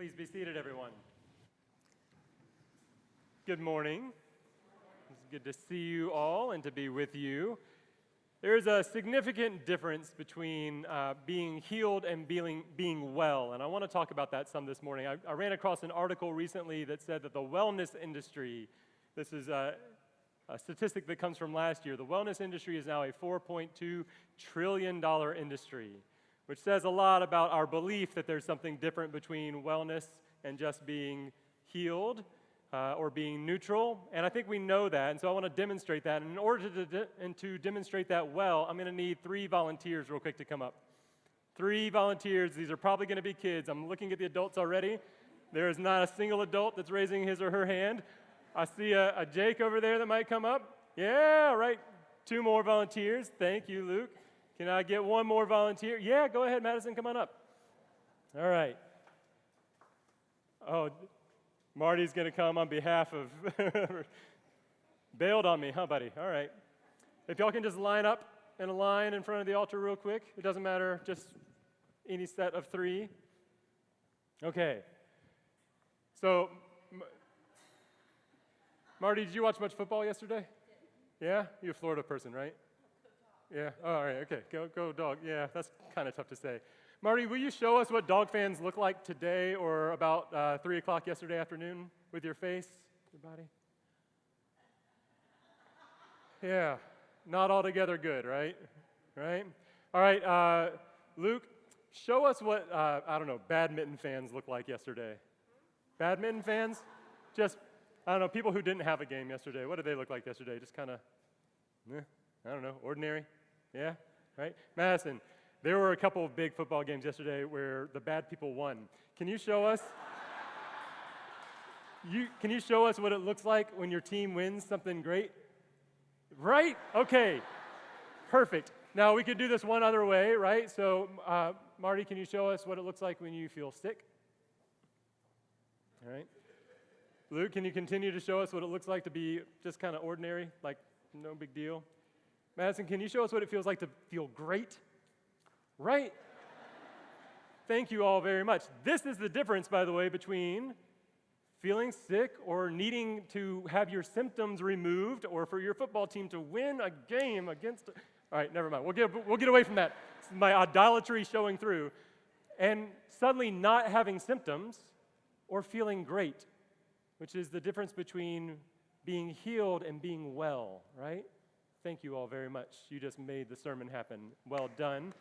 Please be seated, everyone. Good morning. It's good to see you all and to be with you. There's a significant difference between being healed and being well, and I want to talk about that some this morning. I ran across an article recently that said that the wellness industry, this is a statistic that comes from last year, the wellness industry is now a $4.2 trillion industry, which says a lot about our belief that there's something different between wellness and just being healed or being neutral. And I think we know that, and so I want to demonstrate that. And in order to demonstrate that well, I'm going to need 3 volunteers real quick to come up. 3 volunteers. These are probably going to be kids. I'm looking at the adults already. There is not a single adult that's raising his or her hand. I see a Jake over there that might come up. Yeah, right. 2 more volunteers. Thank you, Luke. Can I get 1 more volunteer? Yeah, go ahead, Madison, come on up. All right. Oh, Marty's going to come on behalf of, bailed on me, huh, buddy? All right. If y'all can just line up in a line in front of the altar real quick. It doesn't matter, just any set of 3. Okay. So, Marty, did you watch much football yesterday? Yeah? You're a Florida person, right? Yeah, oh, all right, okay, go dog. Yeah, that's kind of tough to say. Marty, will you show us what dog fans look like today or about 3 o'clock yesterday afternoon with your face, your body? Yeah, not altogether good, right? Right? All right, Luke, show us what, badminton fans look like yesterday. Badminton fans? Just, people who didn't have a game yesterday. What did they look like yesterday? Just kind of, ordinary? Yeah, right? Madison, there were a couple of big football games yesterday where the bad people won. Can you show us? Can you show us what it looks like when your team wins something great? Right? Okay, perfect. Now we could do this one other way, right? So, Marty, can you show us what it looks like when you feel sick? All right. Luke, can you continue to show us what it looks like to be just kind of ordinary, like no big deal? Madison, can you show us what it feels like to feel great? Right? Thank you all very much. This is the difference, by the way, between feeling sick or needing to have your symptoms removed or for your football team to win a game against... All right, never mind. We'll get away from that. This is my idolatry showing through. And suddenly not having symptoms or feeling great, which is the difference between being healed and being well, right? Thank you all very much. You just made the sermon happen. Well done.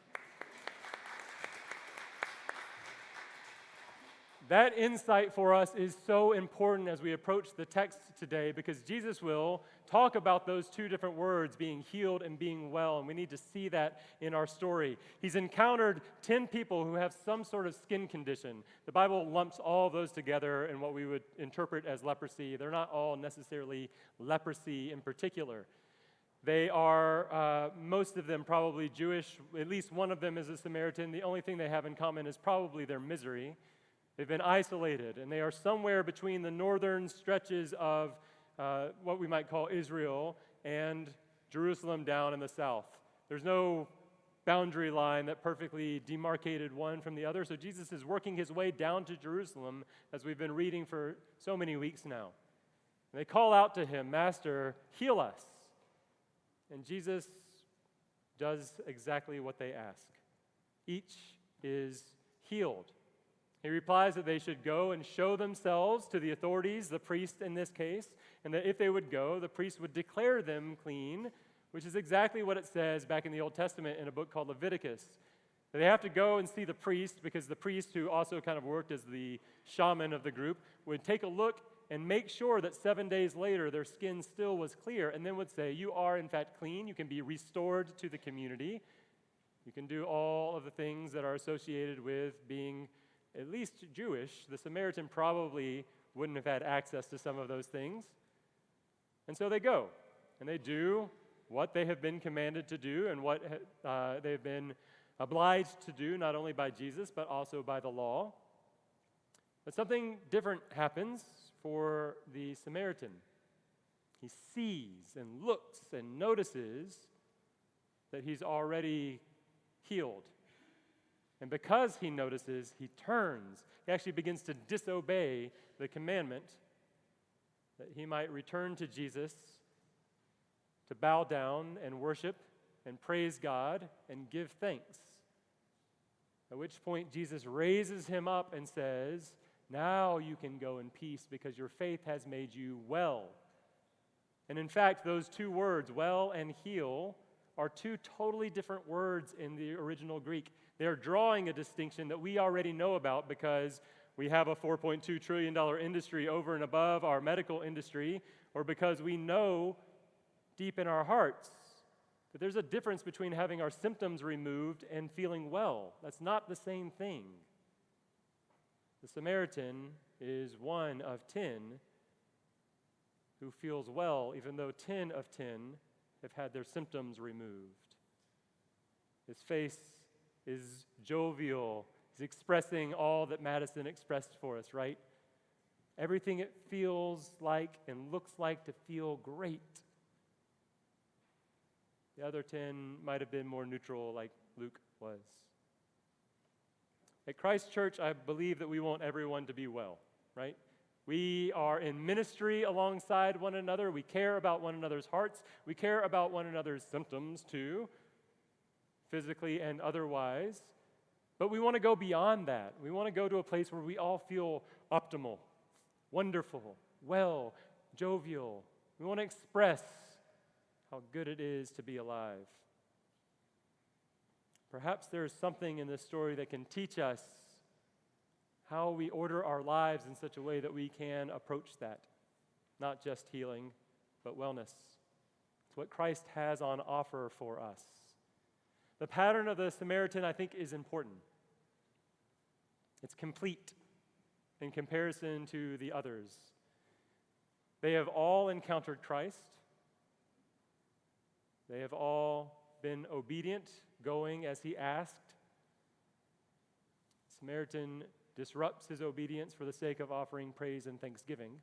That insight for us is so important as we approach the text today because Jesus will talk about those 2 different words, being healed and being well, and we need to see that in our story. He's encountered 10 people who have some sort of skin condition. The Bible lumps all those together in what we would interpret as leprosy. They're not all necessarily leprosy in particular. They are, most of them probably Jewish. At least one of them is a Samaritan. The only thing they have in common is probably their misery. They've been isolated, and they are somewhere between the northern stretches of what we might call Israel and Jerusalem down in the south. There's no boundary line that perfectly demarcated one from the other, so Jesus is working his way down to Jerusalem, as we've been reading for so many weeks now. And they call out to him, "Master, heal us." And Jesus does exactly what they ask. Each is healed. He replies that they should go and show themselves to the authorities, the priest in this case, and that if they would go, the priest would declare them clean, which is exactly what it says back in the Old Testament in a book called Leviticus. They have to go and see the priest because the priest, who also kind of worked as the shaman of the group, would take a look and make sure that 7 days later their skin still was clear, and then would say, "You are in fact clean. You can be restored to the community. You can do all of the things that are associated with being at least Jewish." The Samaritan probably wouldn't have had access to some of those things. And so they go, and they do what they have been commanded to do and what they've been obliged to do, not only by Jesus, but also by the law. But something different happens for the Samaritan. He sees and looks and notices that he's already healed. And because he notices, he turns. He actually begins to disobey the commandment that he might return to Jesus to bow down and worship and praise God and give thanks. At which point Jesus raises him up and says, "Now you can go in peace because your faith has made you well." And in fact, those two words, well and heal, are two totally different words in the original Greek. They're drawing a distinction that we already know about because we have a $4.2 trillion industry over and above our medical industry, or because we know deep in our hearts that there's a difference between having our symptoms removed and feeling well. That's not the same thing. The Samaritan is one of 10 who feels well, even though 10 of 10 have had their symptoms removed. His face is jovial. He's expressing all that Madison expressed for us, right? Everything it feels like and looks like to feel great. The other 10 might have been more neutral, like Luke was. At Christ Church, I believe that we want everyone to be well, right? We are in ministry alongside one another. We care about one another's hearts. We care about one another's symptoms too, physically and otherwise. But we want to go beyond that. We want to go to a place where we all feel optimal, wonderful, well, jovial. We want to express how good it is to be alive. Perhaps there's something in this story that can teach us how we order our lives in such a way that we can approach that. Not just healing, but wellness. It's what Christ has on offer for us. The pattern of the Samaritan, I think, is important. It's complete in comparison to the others. They have all encountered Christ. They have all been obedient, going as he asked. The Samaritan disrupts his obedience for the sake of offering praise and thanksgiving.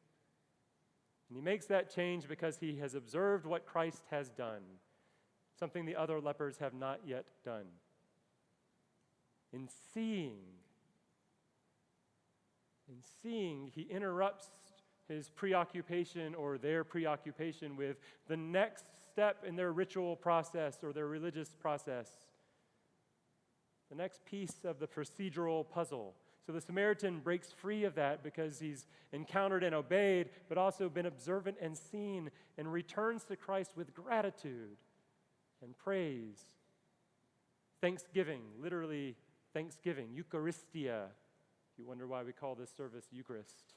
And he makes that change because he has observed what Christ has done, something the other lepers have not yet done. In seeing, he interrupts his preoccupation or their preoccupation with the next step in their ritual process or their religious process, the next piece of the procedural puzzle. So the Samaritan breaks free of that because he's encountered and obeyed, but also been observant and seen, and returns to Christ with gratitude and praise. Thanksgiving, literally thanksgiving, Eucharistia. If you wonder why we call this service Eucharist.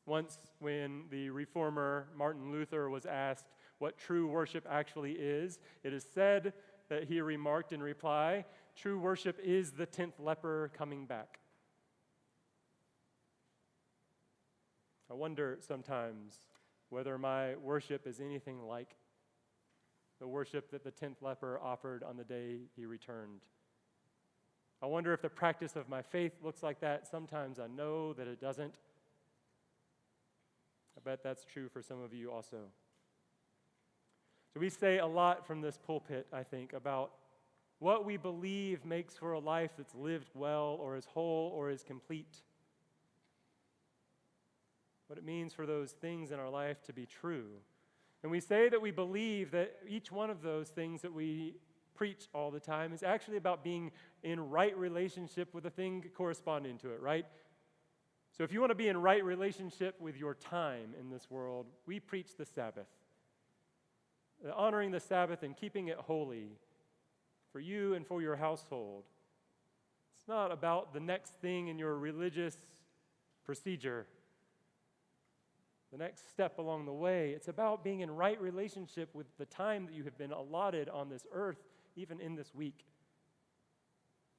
Once, when the reformer Martin Luther was asked what true worship actually is, it is said that he remarked in reply, "True worship is the 10th leper coming back." I wonder sometimes whether my worship is anything like the worship that the 10th leper offered on the day he returned. I wonder if the practice of my faith looks like that. Sometimes I know that it doesn't. I bet that's true for some of you also. So we say a lot from this pulpit, I think, about what we believe makes for a life that's lived well or is whole or is complete. What it means for those things in our life to be true. And we say that we believe that each one of those things that we preach all the time is actually about being in right relationship with the thing corresponding to it, right? So if you want to be in right relationship with your time in this world, we preach the Sabbath. Honoring the Sabbath and keeping it holy for you and for your household. It's not about the next thing in your religious procedure, the next step along the way. It's about being in right relationship with the time that you have been allotted on this earth, even in this week.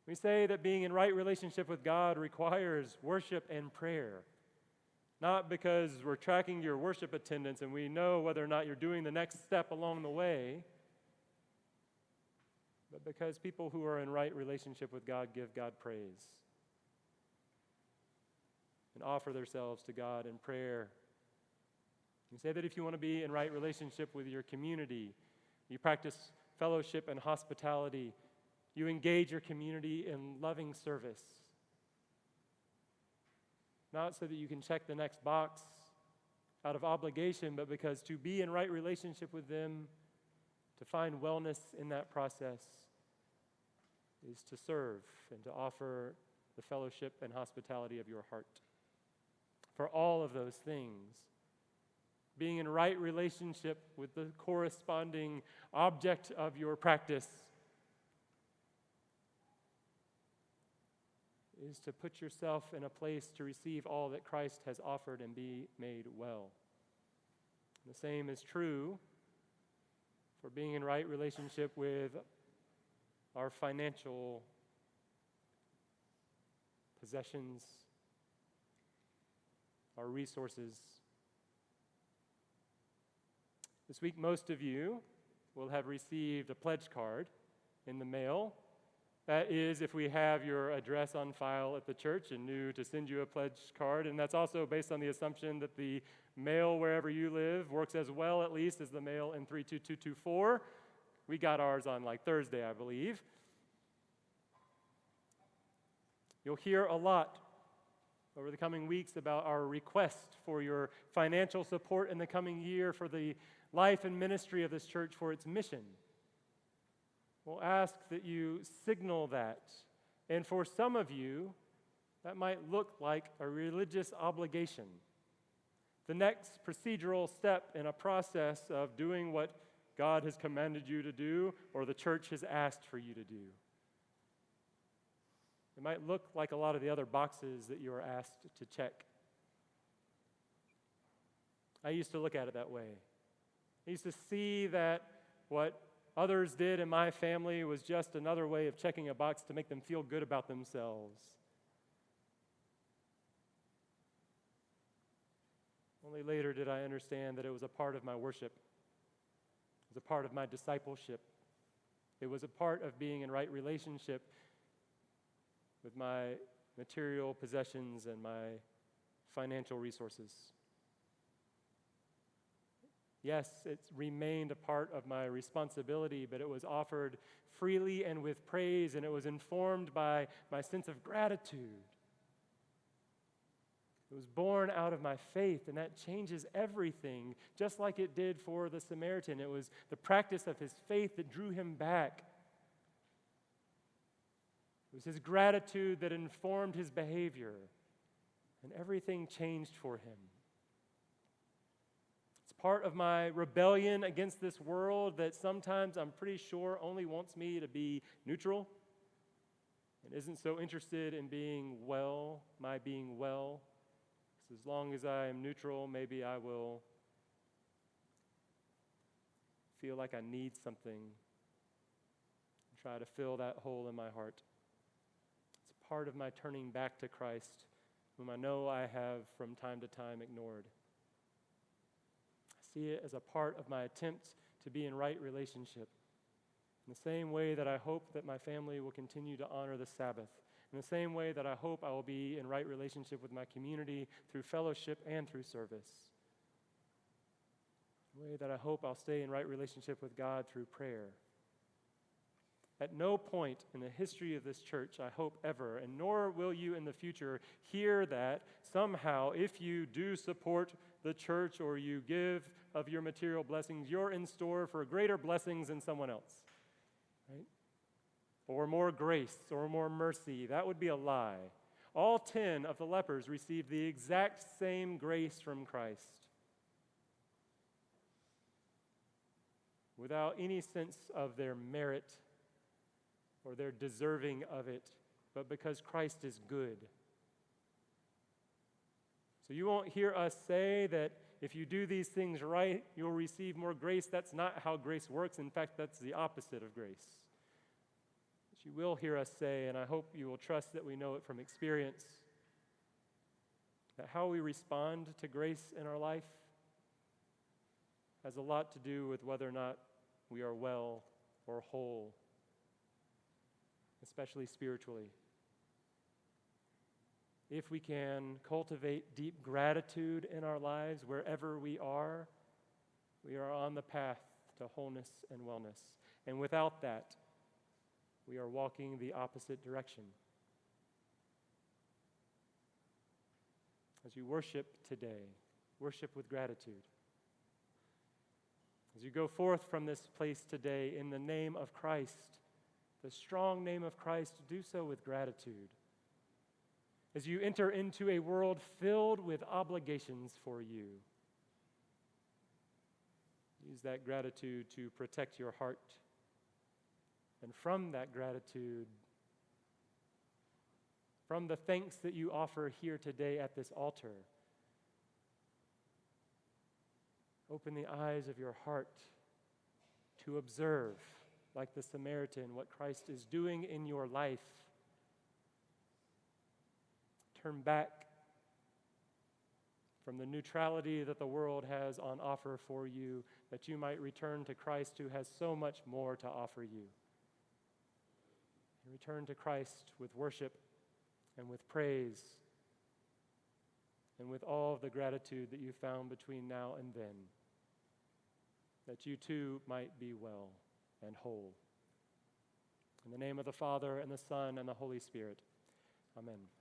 We say that being in right relationship with God requires worship and prayer. Not because we're tracking your worship attendance and we know whether or not you're doing the next step along the way, but because people who are in right relationship with God give God praise and offer themselves to God in prayer. We say that if you want to be in right relationship with your community, you practice fellowship and hospitality, You engage your community in loving service. Not so that you can check the next box out of obligation, but because to be in right relationship with them, to find wellness in that process, is to serve and to offer the fellowship and hospitality of your heart. For all of those things, being in right relationship with the corresponding object of your practice is to put yourself in a place to receive all that Christ has offered and be made well. The same is true for being in right relationship with our financial possessions, our resources. This week, most of you will have received a pledge card in the mail. That is, if we have your address on file at the church and knew to send you a pledge card. And that's also based on the assumption that the mail wherever you live works as well, at least, as the mail in 32224. We got ours on like Thursday, I believe. You'll hear a lot over the coming weeks about our request for your financial support in the coming year for the life and ministry of this church for its mission. We'll ask that you signal that. And for some of you, that might look like a religious obligation. The next procedural step in a process of doing what God has commanded you to do or the church has asked for you to do. It might look like a lot of the other boxes that you are asked to check. I used to look at it that way. I used to see that what others did in my family was just another way of checking a box to make them feel good about themselves. Only later did I understand that it was a part of my worship. It was a part of my discipleship. It was a part of being in right relationship with my material possessions and my financial resources. Yes, it's remained a part of my responsibility, but it was offered freely and with praise, and it was informed by my sense of gratitude. It was born out of my faith, and that changes everything, just like it did for the Samaritan. It was the practice of his faith that drew him back. It was his gratitude that informed his behavior, and everything changed for him. It's part of my rebellion against this world that sometimes I'm pretty sure only wants me to be neutral and isn't so interested in being well, my being well. So as long as I am neutral, maybe I will feel like I need something and try to fill that hole in my heart. It's part of my turning back to Christ, whom I know I have from time to time ignored. I see it as a part of my attempt to be in right relationship. In the same way that I hope that my family will continue to honor the Sabbath. In the same way that I hope I will be in right relationship with my community through fellowship and through service. In the way that I hope I'll stay in right relationship with God through prayer. At no point in the history of this church, I hope ever, and nor will you in the future, hear that somehow if you do support the church or you give of your material blessings, you're in store for greater blessings than someone else, right? Or more grace or more mercy. That would be a lie. All 10 of the lepers received the exact same grace from Christ, without any sense of their merit or their deserving of it, but because Christ is good. So you won't hear us say that if you do these things right, you'll receive more grace. That's not how grace works. In fact, that's the opposite of grace. But you will hear us say, and I hope you will trust that we know it from experience, that how we respond to grace in our life has a lot to do with whether or not we are well or whole, especially spiritually. If we can cultivate deep gratitude in our lives wherever we are on the path to wholeness and wellness. And without that, we are walking the opposite direction. As you worship today, worship with gratitude. As you go forth from this place today in the name of Christ, the strong name of Christ, do so with gratitude. As you enter into a world filled with obligations for you, use that gratitude to protect your heart. And from that gratitude, from the thanks that you offer here today at this altar, open the eyes of your heart to observe, like the Samaritan, what Christ is doing in your life. Turn back from the neutrality that the world has on offer for you, that you might return to Christ who has so much more to offer you. And return to Christ with worship and with praise and with all of the gratitude that you found between now and then, that you too might be well and whole. In the name of the Father, and the Son, and the Holy Spirit, amen.